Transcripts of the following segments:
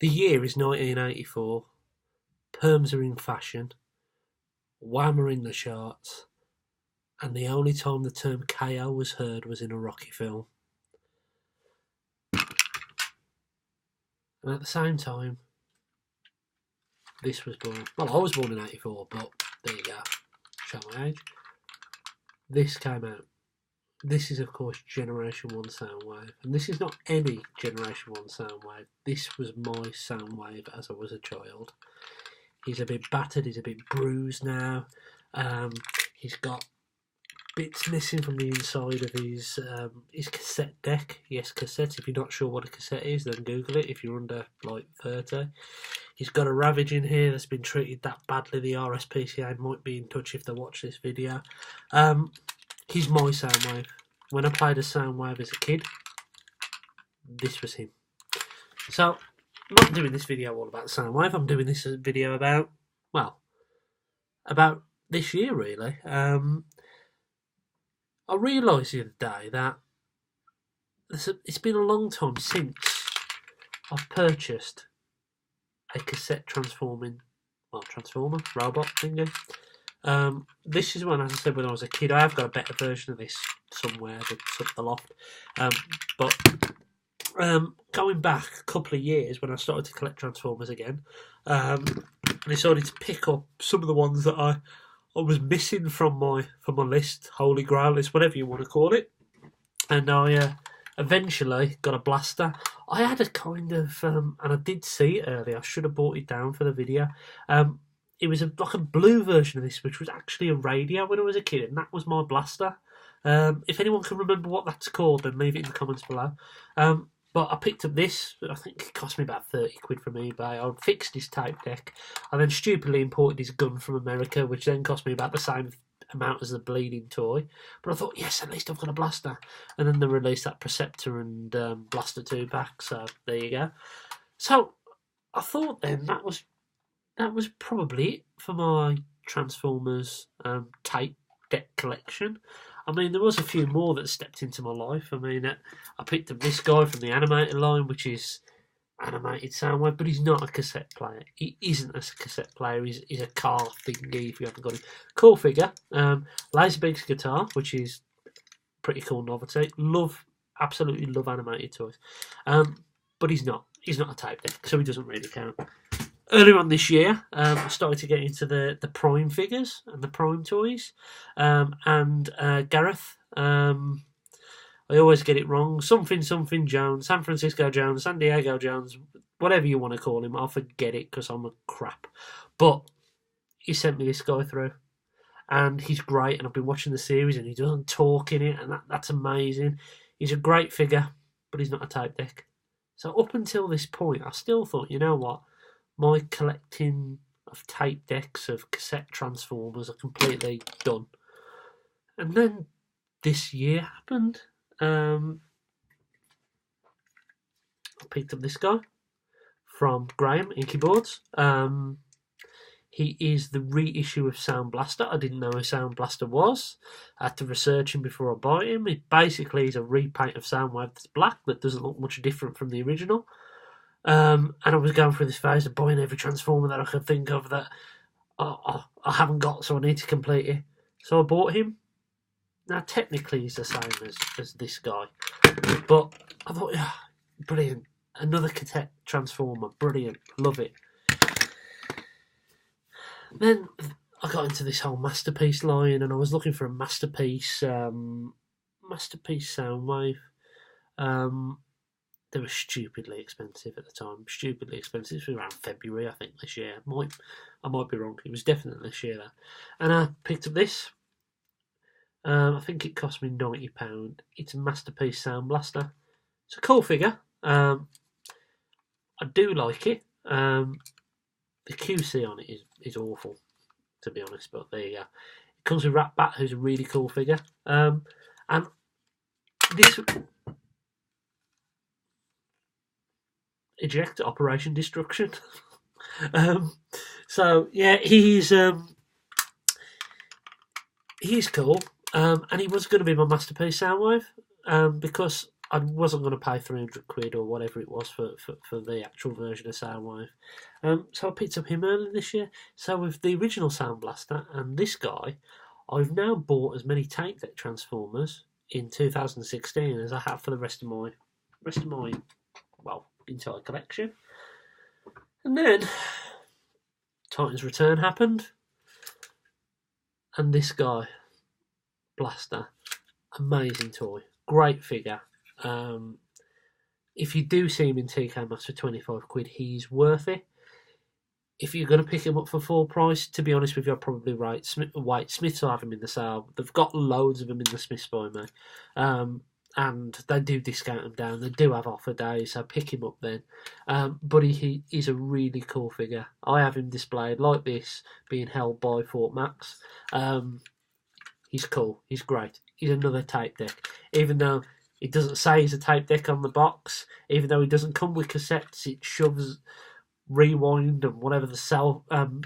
The year is 1984. Perms are in fashion. Wham are in the charts. And the only time the term KO was heard was in a Rocky film. And at the same time, this was born. Well, I was born in 84, but there you go. Show my age. This came out. This is, of course, Generation 1 Soundwave. And this is not any Generation 1 Soundwave. This was my Soundwave as I was a child. He's a bit battered. He's a bit bruised now. He's got bits missing from the inside of his cassette deck. Yes, cassette. If you're not sure what a cassette is, then Google it if you're under, like, 30. He's got a ravage in here that's been treated that badly. The RSPCA might be in touch if they watch this video. He's my Soundwave. When I played a Soundwave as a kid, this was him. So, I'm not doing this video all about Soundwave. I'm doing this video about, well, about this year, really. I realised the other day that it's been a long time since I've purchased a cassette transformer robot thingy. This is one, as I said, when I was a kid. I have got a better version of this somewhere that's up the loft. But going back a couple of years when I started to collect Transformers again, I decided to pick up some of the ones that I was missing from my list, Holy Grail list, whatever you want to call it. And I eventually got a blaster. I had a kind of, and I did see it earlier, I should have brought it down for the video. It was like a blue version of this, which was actually a radio when I was a kid, and that was my blaster. If anyone can remember what that's called, then leave it in the comments below. But I picked up this. I think it cost me about 30 quid from eBay. I fixed his tape deck. I then stupidly imported his gun from America, which then cost me about the same amount as the bleeding toy. But I thought, yes, at least I've got a blaster. And then they released that Preceptor and Blaster 2 pack, so there you go. So I thought then that was probably it for my Transformers tape deck collection. I mean, there was a few more that stepped into my life. I mean, I picked up this guy from the animated line, which is animated Soundwave, but he's not a cassette player. He isn't a cassette player. He's a car thingy, if you haven't got him. Cool figure. Laserbeak's guitar, which is pretty cool novelty. Absolutely love animated toys. But he's not a tape deck, so he doesn't really count. Earlier on this year, I started to get into the Prime figures and the Prime toys. And Gareth, I always get it wrong. Something Jones, San Francisco Jones, San Diego Jones, whatever you want to call him. I'll forget it because I'm a crap. But he sent me this guy through. And he's great. And I've been watching the series and he doesn't talk in it. And that's amazing. He's a great figure, but he's not a tape deck. So up until this point, I still thought, you know what? My collecting of tape decks of cassette Transformers are completely done. And then this year happened. I picked up this guy from Graham, Inky Boards. He is the reissue of Sound Blaster. I didn't know who Sound Blaster was. I had to research him before I bought him. It basically is a repaint of Soundwave that's black that doesn't look much different from the original. And I was going through this phase of buying every Transformer that I could think of that I haven't got, so I need to complete it. So I bought him. Now, technically, he's the same as this guy. But I thought, yeah, brilliant. Another cassette Transformer. Brilliant. Love it. Then I got into this whole Masterpiece line, and I was looking for a Masterpiece Soundwave. They were stupidly expensive at the time. Stupidly expensive. It was around February, I think, this year. I might be wrong. It was definitely this year, though. And I picked up this. I think it cost me £90. It's a Masterpiece Sound Blaster. It's a cool figure. I do like it. The QC on it is awful, to be honest, but there you go. It comes with Rat Bat, who's a really cool figure. And this... Eject Operation Destruction. So yeah, he's cool, and he was going to be my Masterpiece Soundwave, because I wasn't going to pay 300 quid or whatever it was for the actual version of Soundwave. So I picked up him earlier this year. So with the original Sound Blaster and this guy, I've now bought as many tape deck transformers in 2016 as I have for the rest of my entire collection. And then Titan's Return happened, and this guy, Blaster, amazing toy, great figure. If you do see him in TK Maxx for 25 quid, he's worth it. If you're going to pick him up for full price, to be honest with you, I'm probably right. Smiths will have him in the sale. They've got loads of them in the Smiths by me. And they do discount them down. They do have offer days, so pick him up then. But he's a really cool figure. I have him displayed like this, being held by Fort Max. He's cool. He's great. He's another tape deck. Even though it doesn't say he's a tape deck on the box, even though he doesn't come with cassettes, it shoves rewind and whatever the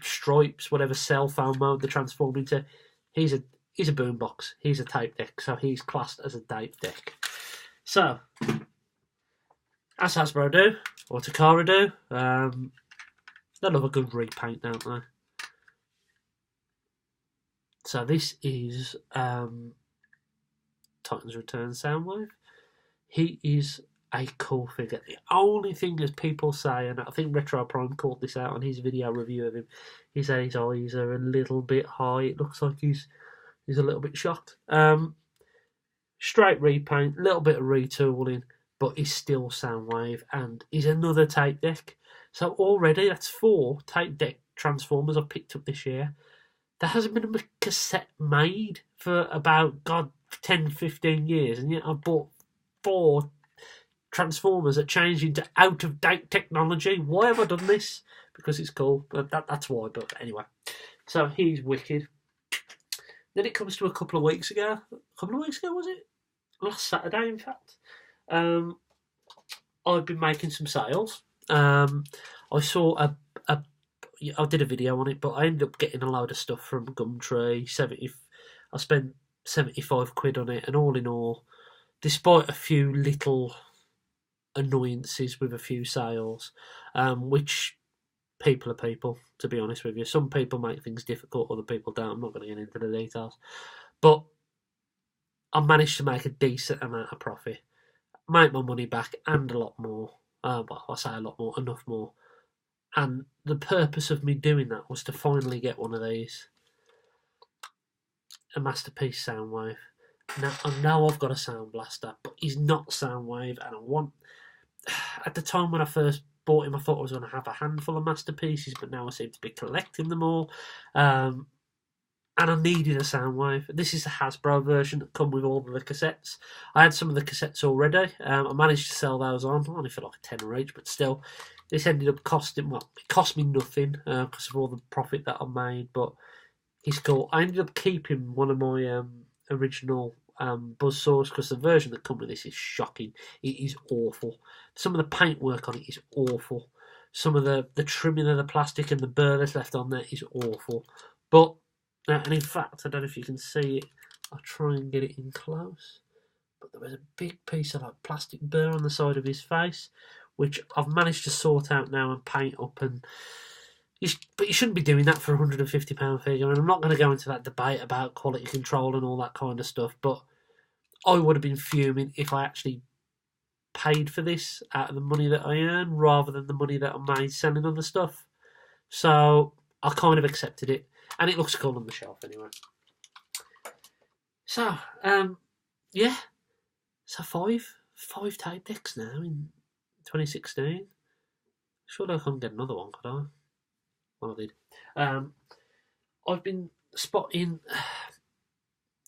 stripes, whatever cell phone mode they transform into. He's a boombox. He's a tape deck, so he's classed as a tape deck. So, as Hasbro do, or Takara do, they love a good repaint, don't they? So this is Titan's Return Soundwave. He is a cool figure. The only thing, as people say, and I think Retro Prime called this out on his video review of him, he said his eyes are a little bit high. It looks like he's a little bit shocked. Straight repaint, a little bit of retooling, but he's still Soundwave, and he's another tape deck. So already that's 4 tape deck Transformers I've picked up this year. There hasn't been a cassette made for about, 10, 15 years, and yet I've bought 4 Transformers that changed into out-of-date technology. Why have I done this? Because it's cool, but that's why. But anyway, so he's wicked. Then it comes to a couple of weeks ago. Was it? Last Saturday, in fact. I've been making some sales. I saw I did a video on it, but I ended up getting a load of stuff from Gumtree. I spent 75 quid on it, and all in all, despite a few little annoyances with a few sales, which people are people, to be honest with you. Some people make things difficult, other people don't. I'm not going to get into the details. But I managed to make a decent amount of profit, make my money back, and a lot more. Well, I say a lot more, enough more. And the purpose of me doing that was to finally get one of these. A Masterpiece Soundwave. Now, I know I've got a Sound Blaster, but he's not Soundwave, and I want... At the time when I first bought him, I thought I was going to have a handful of Masterpieces, but now I seem to be collecting them all. And I needed a Soundwave. This is the Hasbro version that come with all of the cassettes. I had some of the cassettes already. I managed to sell those on, only for like a tenner each, but still. This ended up costing, well, it cost me nothing because of all the profit that I made, but he's cool. I ended up keeping one of my original buzzsaws because the version that comes with this is shocking. It is awful. Some of the paintwork on it is awful. Some of the trimming of the plastic and the burr that's left on there is awful. But, and in fact, I don't know if you can see it. I'll try and get it in close. But there was a big piece of like plastic burr on the side of his face, which I've managed to sort out now and paint up. And but you shouldn't be doing that for a £150 figure. And I'm not going to go into that debate about quality control and all that kind of stuff. But I would have been fuming if I actually paid for this out of the money that I earn rather than the money that I made selling other stuff. So I kind of accepted it. And it looks cool on the shelf anyway. So, yeah. So five tape decks now in 2016. Surely I can't get another one, could I? Well, I did. I've been spotting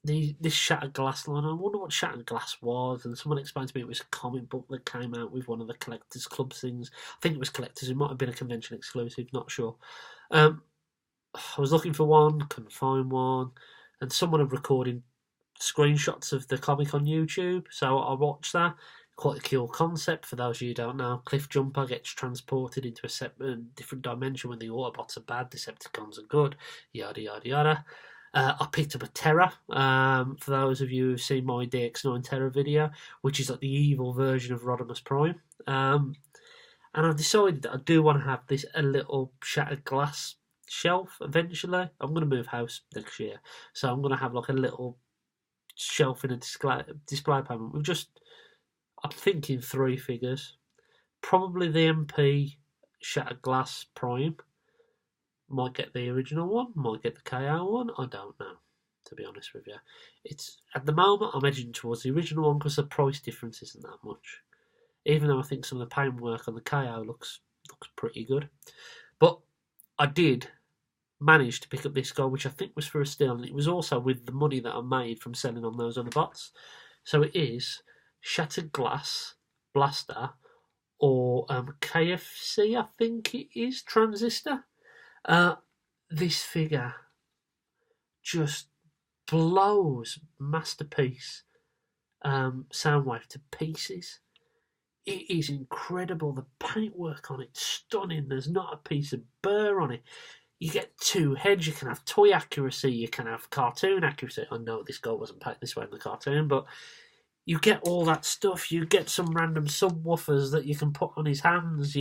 this Shattered Glass line. I wonder what Shattered Glass was, and someone explained to me it was a comic book that came out with one of the Collectors Club things. I think it was Collectors. It might have been a convention exclusive, not sure. I was looking for one, couldn't find one, and someone had recorded screenshots of the comic on YouTube, so I watched that. Quite a cool concept. For those of you who don't know, Cliff Jumper gets transported into a different dimension when the Autobots are bad, Decepticons are good, yada yada yada. I picked up a Terra, for those of you who've seen my DX9 Terra video, which is like the evil version of Rodimus Prime. And I've decided that I do want to have this a little shattered glass shelf eventually. I'm going to move house next year, so I'm going to have like a little shelf in a display panel with just, I'm thinking 3 figures. Probably the MP Shattered Glass Prime. Might get the original one, might get the KO one, I don't know, to be honest with you. It's, at the moment, I'm edging towards the original one because the price difference isn't that much. Even though I think some of the paintwork on the KO looks pretty good. But I did manage to pick up this guy, which I think was for a steal, and it was also with the money that I made from selling on those other bots. So it is Shattered Glass Blaster, or KFC, I think it is, Transistor. This figure just blows Masterpiece Soundwave to pieces. It is incredible. The paintwork on it, stunning. There's not a piece of burr on it. You get 2 heads. You can have toy accuracy. You can have cartoon accuracy. I know this guy wasn't painted this way in the cartoon, but you get all that stuff. You get some random subwoofers that you can put on his hands.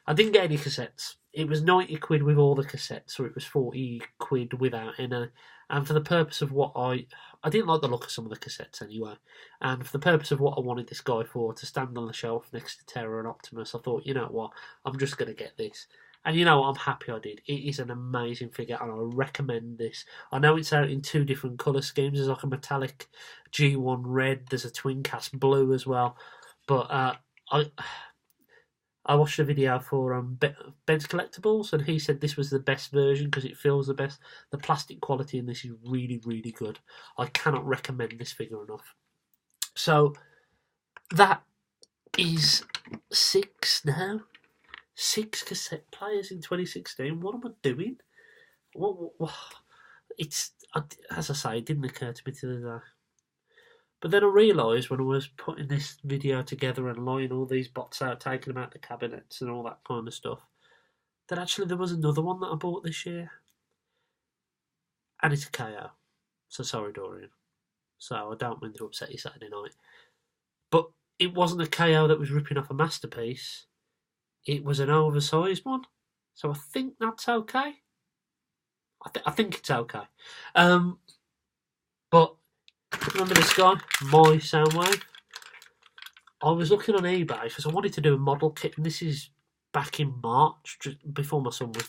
I didn't get any cassettes. It was 90 quid with all the cassettes, or it was 40 quid without any. And for the purpose of what I didn't like the look of some of the cassettes anyway. And for the purpose of what I wanted this guy for, to stand on the shelf next to Terra and Optimus, I thought, you know what, I'm just going to get this. And you know what, I'm happy I did. It is an amazing figure, and I recommend this. I know it's out in 2 different colour schemes. There's like a metallic G1 red, there's a twin cast blue as well. But I watched a video for Ben's Collectibles, and he said this was the best version because it feels the best. The plastic quality in this is really, really good. I cannot recommend this figure enough. So that is 6 now. 6 cassette players in 2016. What am I doing? What? It's, as I say, it didn't occur to me till the day. But then I realised when I was putting this video together and laying all these bots out, taking them out the cabinets and all that kind of stuff, that actually there was another one that I bought this year. And it's a KO. So sorry, Dorian. So I don't mean to upset you Saturday night. But it wasn't a KO that was ripping off a Masterpiece. It was an oversized one. So I think that's okay. I think it's okay. But remember this guy, my Soundwave? I was looking on eBay because I wanted to do a model kit, and this is back in March, just before my son was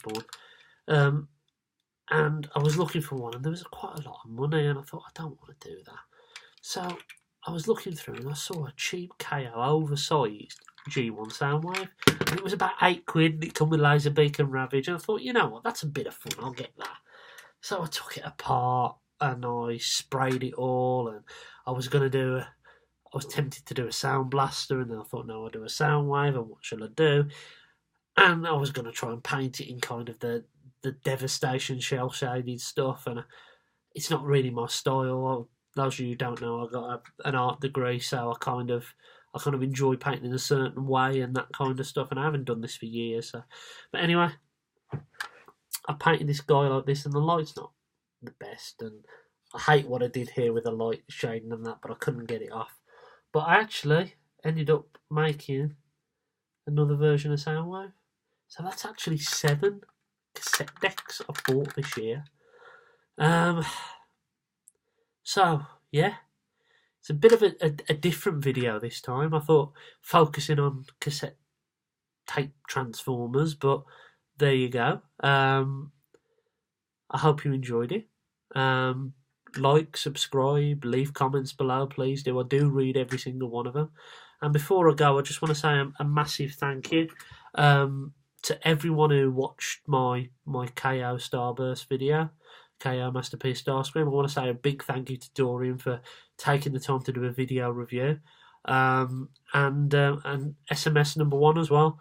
born. And I was looking for one, and there was quite a lot of money, and I thought, I don't want to do that. So I was looking through, and I saw a cheap KO oversized G1 Soundwave, and it was about 8 quid, and it come with Laserbeak and Ravage, and I thought, you know what, that's a bit of fun, I'll get that. So I took it apart, and I sprayed it all, and I was tempted to do a Sound Blaster, and then I thought, no, I'll do a Soundwave, and what shall I do? And I was going to try and paint it in kind of the Devastation shell-shaded stuff, and it's not really my style. Those of you who don't know, I got an art degree, so I kind of enjoy painting in a certain way and that kind of stuff, and I haven't done this for years. So. But anyway, I painted this guy like this, and the light's not the best, and I hate what I did here with the light shading and that, but I couldn't get it off. But I actually ended up making another version of Soundwave. So that's actually 7 cassette decks I've bought this year. So, yeah. It's a bit of a different video this time. I thought focusing on cassette tape Transformers, but there you go. I hope you enjoyed it. Like, subscribe, leave comments below, please do. I do read every single one of them. And before I go, I just want to say a massive thank you to everyone who watched my KO Starburst video, KO Masterpiece Starscream. I want to say a big thank you to Dorian for taking the time to do a video review, and SMS number 1 as well.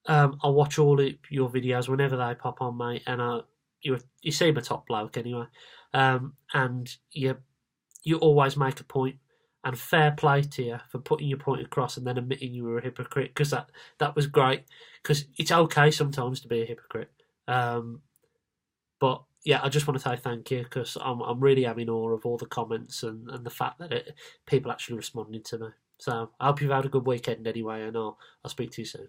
I watch all your videos whenever they pop on, mate, and you see my top bloke anyway, and you always make a point, and fair play to you for putting your point across and then admitting you were a hypocrite, because that was great, because it's okay sometimes to be a hypocrite, but yeah, I just want to say thank you because I'm really having awe of all the comments and the fact that people actually responding to me. So I hope you've had a good weekend anyway, and I'll speak to you soon.